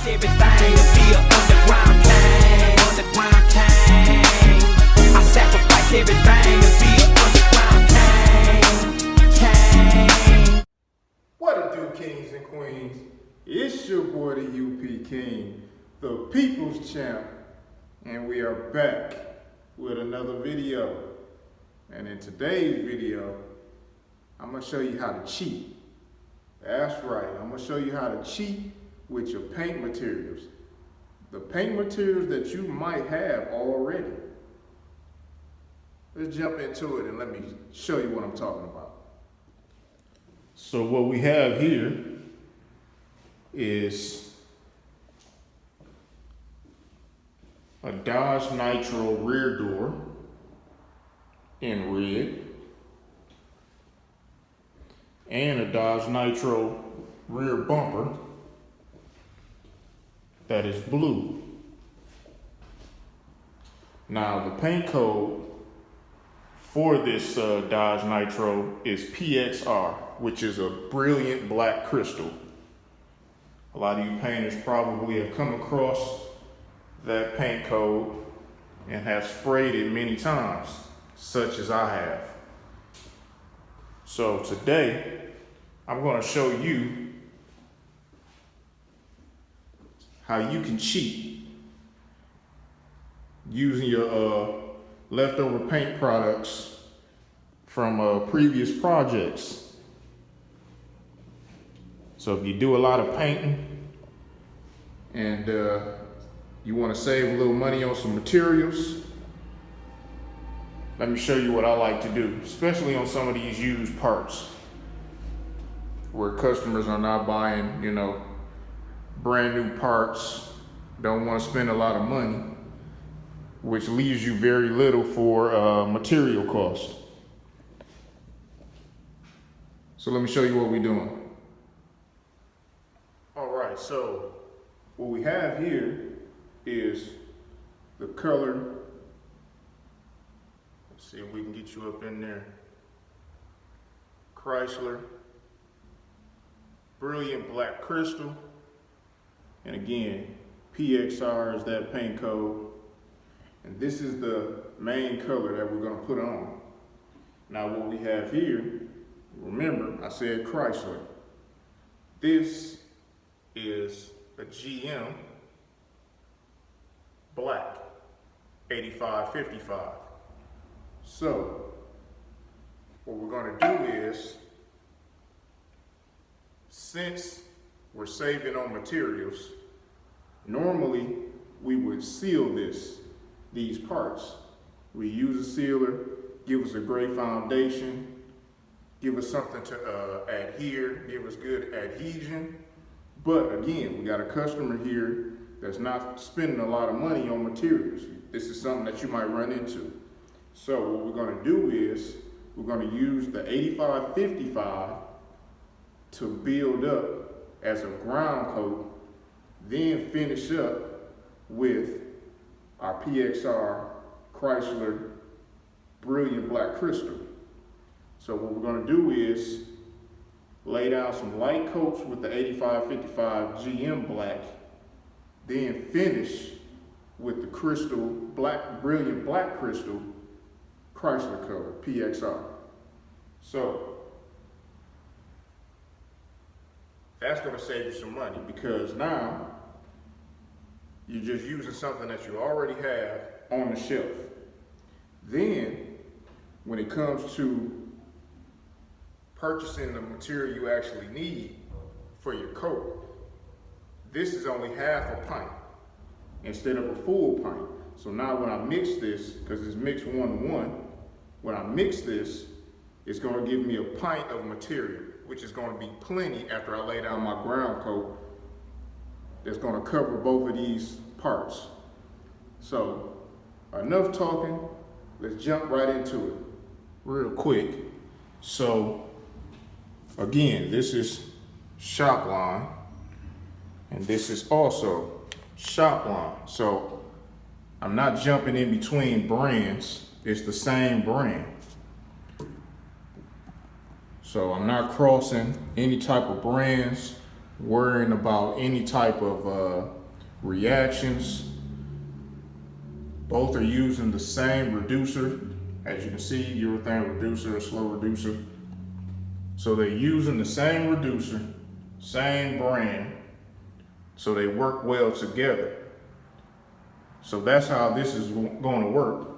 everything to be an underground king. Underground king. I sacrifice everything to be an underground king. What it do, kings and queens? It's your boy, the UP King, the People's Champ, and we are back with another video. And in today's video, I'm gonna show you how to cheat. That's right, I'm gonna show you how to cheat with your paint materials. The paint materials that you might have already. Let's jump into it and let me show you what I'm talking about. So what we have here is a Dodge Nitro rear door in red and a Dodge Nitro rear bumper that is blue. Now the paint code for this Dodge Nitro is PXR, which is a brilliant black crystal. A lot of you painters probably have come across that paint code and have sprayed it many times, such as I have. So today, I'm going to show you how you can cheat using your leftover paint products from previous projects. So if you do a lot of painting and you want to save a little money on some materials, let me show you what I like to do, especially on some of these used parts where customers are not buying, brand new parts, don't want to spend a lot of money, which leaves you very little for material cost. So let me show you what we're doing. All right, so what we have here is the color. Let's see if we can get you up in there. Chrysler Brilliant Black Crystal. And again, PXR is that paint code. And this is the main color that we're gonna put on. Now what we have here, remember I said Chrysler. This is a GM Black 8555. So what we're gonna do is, since we're saving on materials, normally we would seal these parts. We use a sealer, give us a great foundation, give us something to adhere, give us good adhesion. But again, we got a customer here that's not spending a lot of money on materials. This is something that you might run into. So what we're gonna do is, we're gonna use the 8555 to build up as a ground coat, then finish up with our PXR Chrysler Brilliant Black Crystal. So what we're gonna do is lay down some light coats with the 8555 GM Black, then finish with the crystal Brilliant Black Crystal Chrysler color, PXR. So that's gonna save you some money, because now you're just using something that you already have on the shelf. Then, when it comes to purchasing the material you actually need for your coat, this is only half a pint instead of a full pint. So now when I mix this, because it's mixed 1-to-1, when I mix this, it's gonna give me a pint of material, which is gonna be plenty after I lay down my ground coat that's gonna cover both of these parts. So enough talking, let's jump right into it real quick. So again, this is Shopline, and this is also Shopline. So I'm not jumping in between brands, it's the same brand. So I'm not crossing any type of brands worrying about any type of reactions. Both are using the same reducer. As you can see, urethane reducer, a slow reducer. So they're using the same reducer, same brand, so they work well together. So that's how this is going to work.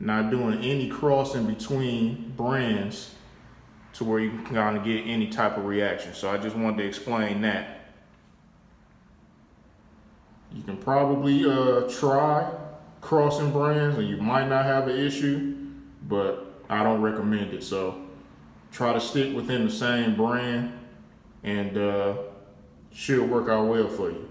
Not doing any crossing between brands to where you can kind of get any type of reaction. So I just wanted to explain that. You can probably try crossing brands and you might not have an issue, but I don't recommend it. So try to stick within the same brand and should work out well for you.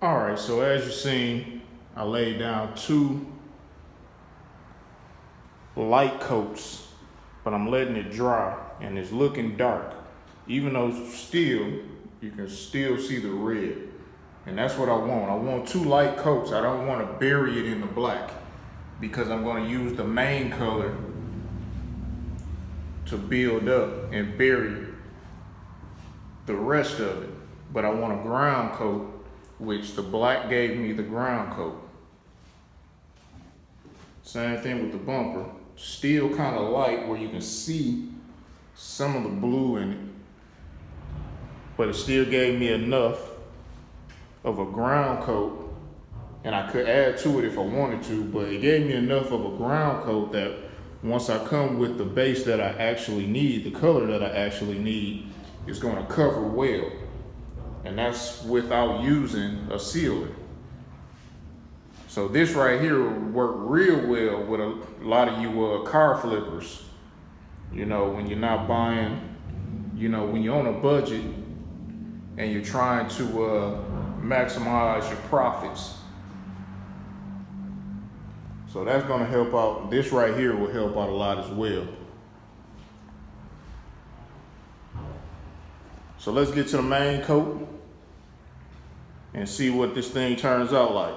All right, so as you've seen, I laid down 2 light coats, but I'm letting it dry and it's looking dark. Even though still, you can still see the red. And that's what I want. I want 2 light coats. I don't want to bury it in the black because I'm going to use the main color to build up and bury the rest of it. But I want a ground coat, which the black gave me the ground coat. Same thing with the bumper. Still kind of light where you can see some of the blue in it, but it still gave me enough of a ground coat and I could add to it if I wanted to, but it gave me enough of a ground coat that once I come with the base that I actually need, the color that I actually need, it's gonna cover well. And that's without using a sealer. So this right here will work real well with a lot of you car flippers. You know, when you're not buying, you know, when you're on a budget and you're trying to maximize your profits. So that's gonna help out. This right here will help out a lot as well. So let's get to the main coat and see what this thing turns out like.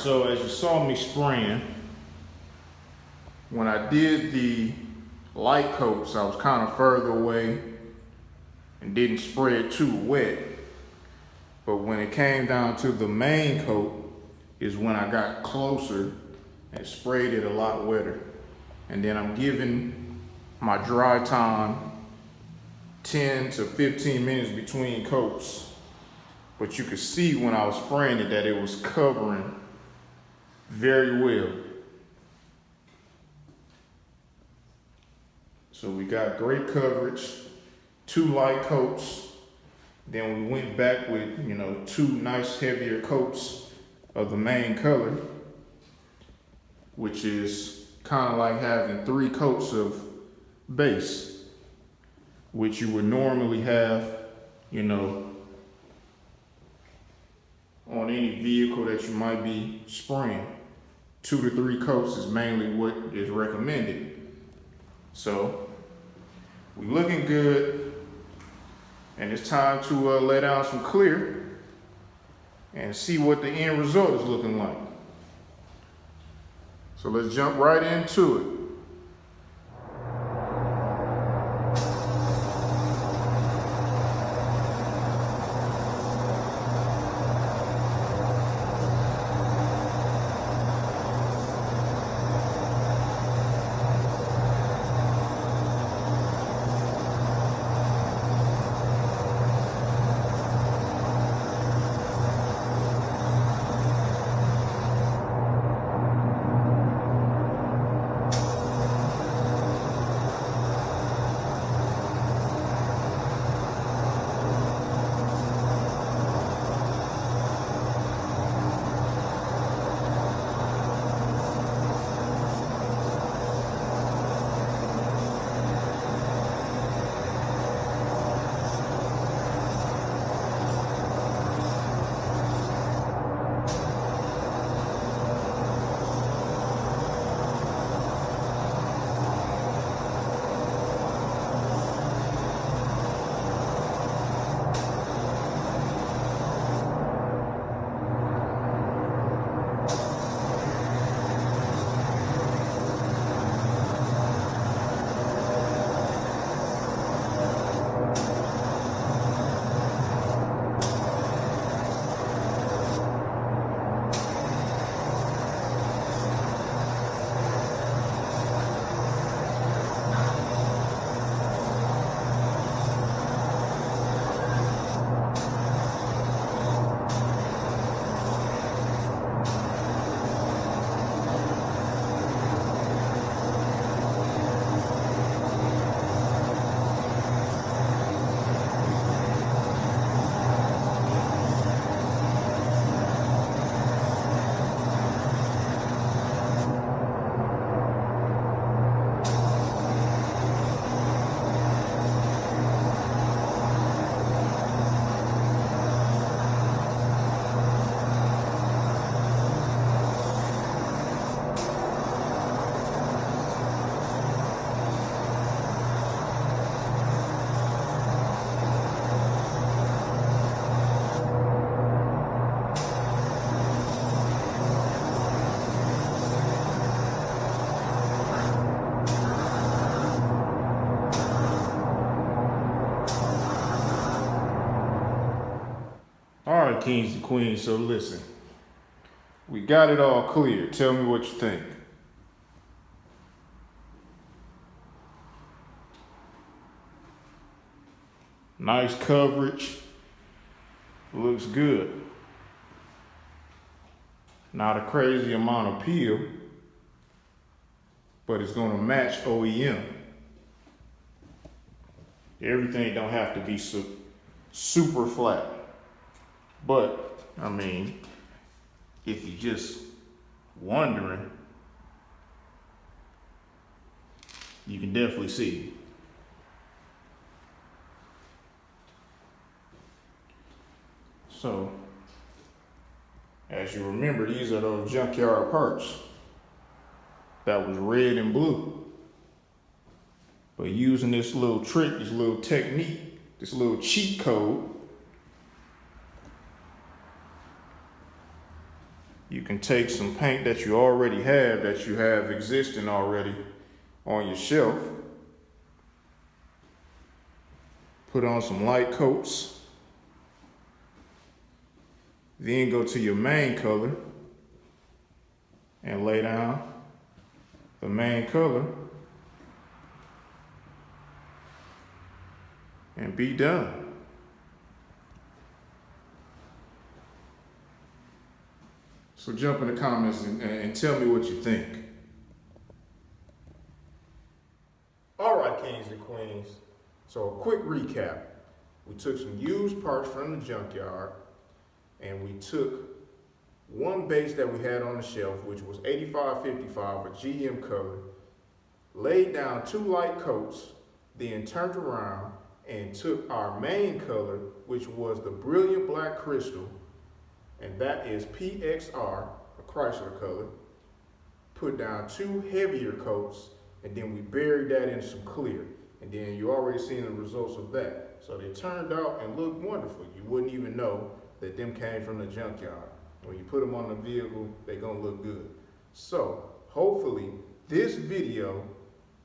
so as you saw me spraying, when I did the light coats, I was kind of further away and didn't spray it too wet. But when it came down to the main coat is when I got closer and sprayed it a lot wetter. And then I'm giving my dry time 10 to 15 minutes between coats. But you could see when I was spraying it that it was covering very well. So we got great coverage, 2 light coats. Then we went back with, 2 nice heavier coats of the main color, which is kind of like having 3 coats of base, which you would normally have, on any vehicle that you might be spraying. 2 to 3 coats is mainly what is recommended. So we looking good, and it's time to lay down some clear and see what the end result is looking like. So let's jump right into it. All right, kings and queens, so listen. We got it all clear. Tell me what you think. Nice coverage. Looks good. Not a crazy amount of peel, but it's gonna match OEM. Everything don't have to be super flat. But, I mean, if you're just wondering, you can definitely see. So, as you remember, these are those junkyard parts that was red and blue. But using this little trick, this little technique, this little cheat code, You can take some paint that you already have, that you have existing already on your shelf, put on some light coats, then go to your main color and lay down the main color and be done. So jump in the comments and tell me what you think. All right, kings and queens. So a quick recap. We took some used parts from the junkyard and we took one base that we had on the shelf, which was 8555, a GM color, laid down 2 light coats, then turned around and took our main color, which was the Brilliant Black Crystal, and that is PXR, a Chrysler color, put down 2 heavier coats, and then we buried that in some clear. And then you already seen the results of that. So they turned out and looked wonderful. You wouldn't even know that them came from the junkyard. When you put them on the vehicle, they're gonna look good. So hopefully this video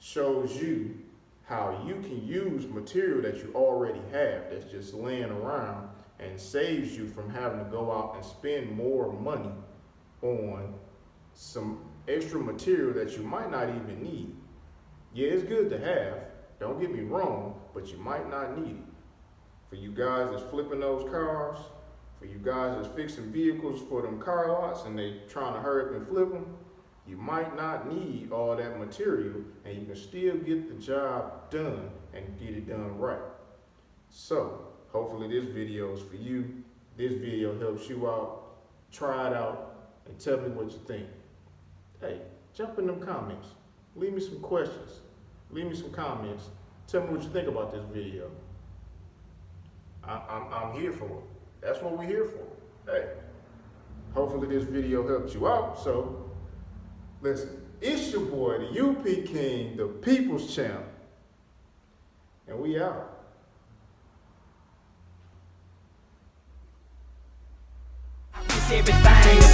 shows you how you can use material that you already have that's just laying around and saves you from having to go out and spend more money on some extra material that you might not even need. Yeah, it's good to have, don't get me wrong, but you might not need it. For you guys that's flipping those cars, for you guys that's fixing vehicles for them car lots and they trying to hurry up and flip them, you might not need all that material and you can still get the job done and get it done right. So hopefully this video is for you. This video helps you out. Try it out and tell me what you think. Hey, jump in them comments. Leave me some questions. Leave me some comments. Tell me what you think about this video. I'm here for it. That's what we're here for. Hey, hopefully this video helped you out. So listen, it's your boy, the UP King, the People's Champ, and we out. Everything